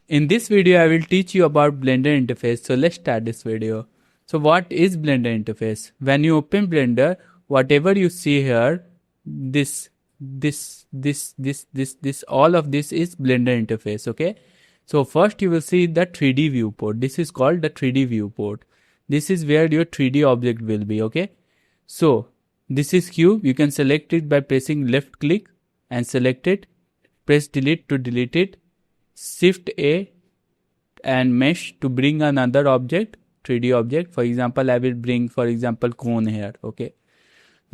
In this video, I will teach you about Blender interface. So let's start this video. So what is Blender interface? When you open Blender, whatever you see here, this, all of this is Blender interface, okay? So first you will see the 3D viewport. This is called the 3D viewport. This is where your 3D object will be, okay? So this is cube. You can select it by pressing left click and select it. Press delete to delete it. Shift A and mesh to bring another object, 3D object. For example, I will bring, for example, cone here, okay?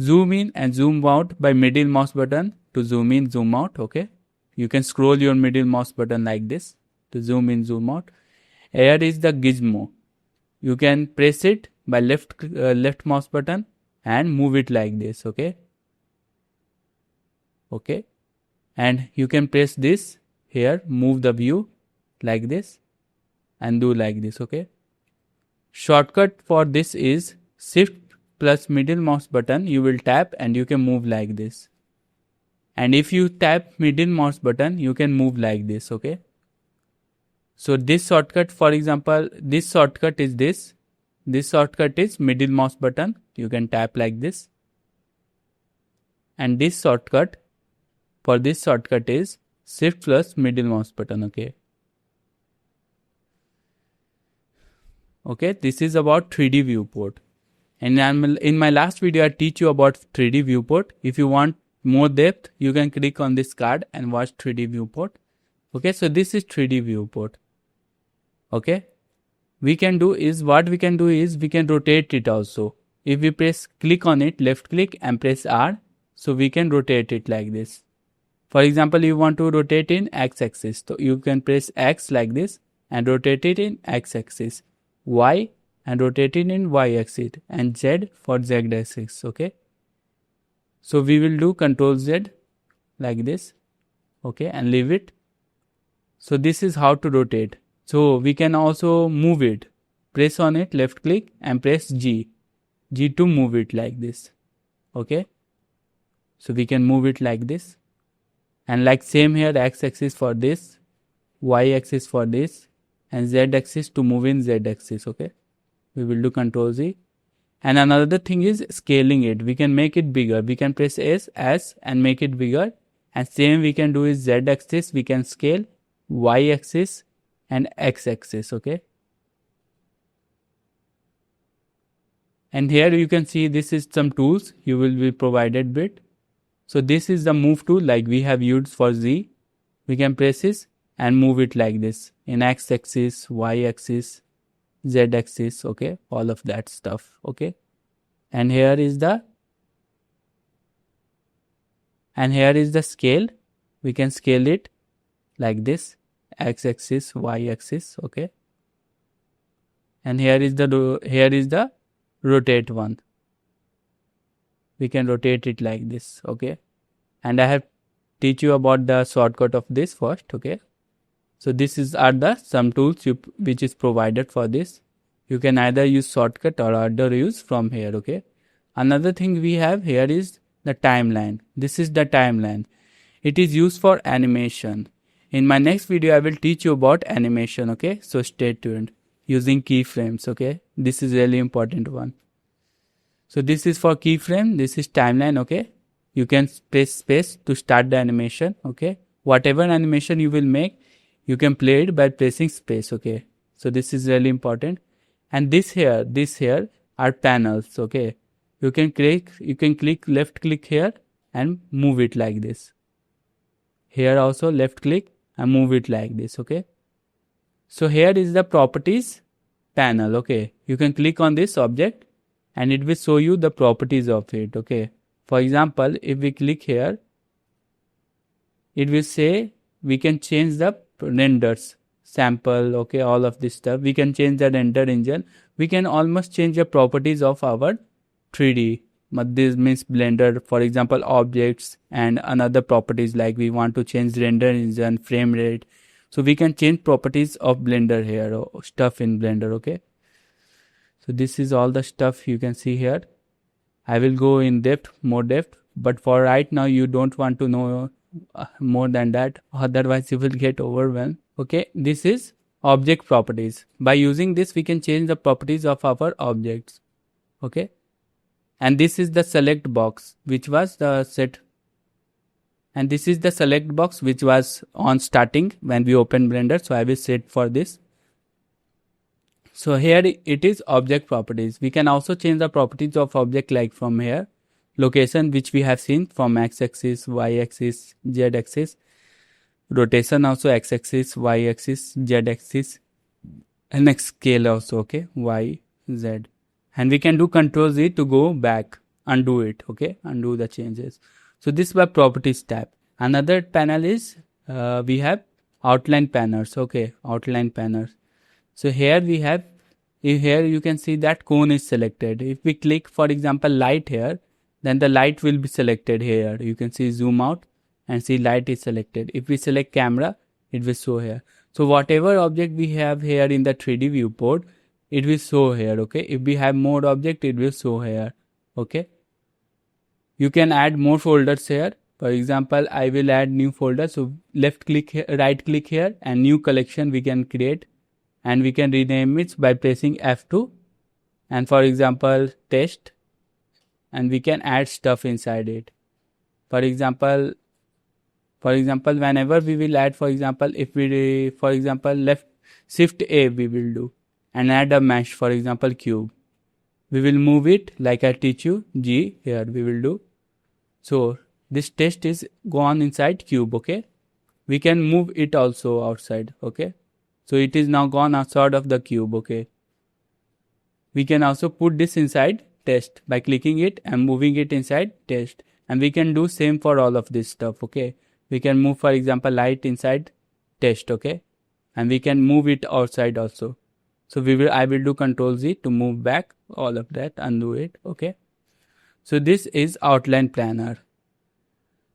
Zoom in and zoom out by middle mouse button to zoom in, zoom out, okay? You can scroll your middle mouse button like this to zoom in, zoom out. Here is the gizmo. You can press it by left mouse button and move it like this, okay? Okay. And you can press this here, move the view like this and do like this, okay? Shortcut for this is shift plus middle mouse button. You will tap and you can move like this. And if you tap middle mouse button, you can move like this, okay? So this shortcut, for example, this shortcut is this. This shortcut is middle mouse button. You can tap like this. And this shortcut, for this shortcut is shift plus middle mouse button, okay? Okay, this is about 3D viewport. And in my last video, I teach you about 3D viewport. If you want more depth, you can click on this card and watch 3D viewport. Okay, so this is 3D viewport. Okay, we can rotate it also. If we click on it, left click and press R, so we can rotate it like this. For example, you want to rotate in x-axis, so you can press X like this and rotate it in x-axis, Y and rotate it in y-axis, and Z for z-axis, okay? So we will do Ctrl Z like this, okay, and leave it. So this is how to rotate. So we can also move it. Press on it, left click and press G to move it like this, okay? So we can move it like this. And like same here, x-axis for this, y-axis for this, and z-axis to move in z-axis, okay? We will do Ctrl Z. And another thing is scaling it. We can make it bigger. We can press S and make it bigger. And same we can do is z-axis, we can scale, y-axis and x-axis, okay? And here you can see this is some tools you will be provided with. So this is the move tool like we have used for Z. We can press this and move it like this in x-axis, y-axis, z-axis, okay, all of that stuff, okay? And here is the scale. We can scale it like this, x-axis, y-axis, okay? And here is the rotate one. We can rotate it like this, okay? And I have teach you about the shortcut of this first, okay? So this are the some tools which is provided for this. You can either use shortcut or other use from here, okay? Another thing we have here is the timeline. This is the timeline. It is used for animation. In my next video, I will teach you about animation, okay? So stay tuned. Using keyframes, okay? This is really important one. So this is for keyframe. This is timeline, okay? You can press space to start the animation, okay? Whatever animation you will make, you can play it by pressing space, okay? So this is really important. And this here are panels, okay? You can click left click here and move it like this. Here also left click and move it like this, okay? So here is the properties panel, okay? You can click on this object and it will show you the properties of it, okay? For example, if we click here, it will say we can change the renders, sample, okay, all of this stuff. We can change the render engine. We can almost change the properties of our 3D. But this means Blender, for example, objects and another properties like we want to change render engine, frame rate. So we can change properties of Blender here, or stuff in Blender, okay? So this is all the stuff you can see here. I will go in more depth, but for right now you don't want to know more than that, otherwise you will get overwhelmed. Okay, this is object properties. By using this we can change the properties of our objects. Okay, and this is the select box which was the set, and this is the select box which was on starting when we open Blender. So I will set for this. So here it is object properties. We can also change the properties of object, like from here location, which we have seen, from x-axis, y-axis, z-axis, rotation also x-axis, y-axis, z-axis, and next scale also. Okay, y, z, and we can do Control Z to go back, undo it. Okay, undo the changes. So this was properties tab. Another panel is we have outline panners. Okay, outline panners. So here we have, here you can see that cone is selected. If we click, for example, light here, then the light will be selected here. You can see zoom out and see light is selected. If we select camera, it will show here. So whatever object we have here in the 3D viewport, it will show here. Okay, if we have more object, it will show here. Okay, you can add more folders here. For example, I will add new folder. So left click here, right click here, and new collection we can create, and we can rename it by pressing F2, and for example test, and we can add stuff inside it. For example, whenever we will add, for example, if we, for example, left shift A we will do and add a mesh, for example cube. We will move it like I teach you, G here we will do. So this test is gone inside cube. Okay, we can move it also outside. Okay, so it is now gone outside of the cube. Okay, we can also put this inside test by clicking it and moving it inside test, and we can do same for all of this stuff. Okay, we can move, for example, light inside test. Okay, and we can move it outside also. So I will do Control Z to move back all of that, undo it. Okay, so this is outline planner.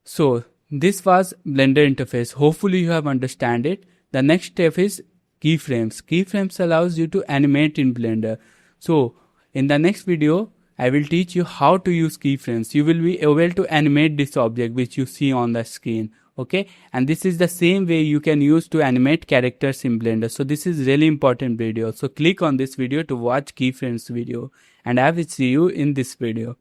So this was Blender interface. Hopefully you have understand it. The next step is keyframes. Keyframes allows you to animate in Blender. So in the next video, I will teach you how to use keyframes. You will be able to animate this object which you see on the screen. Okay, and this is the same way you can use to animate characters in Blender. So this is really important video. So click on this video to watch keyframes video, and I will see you in this video.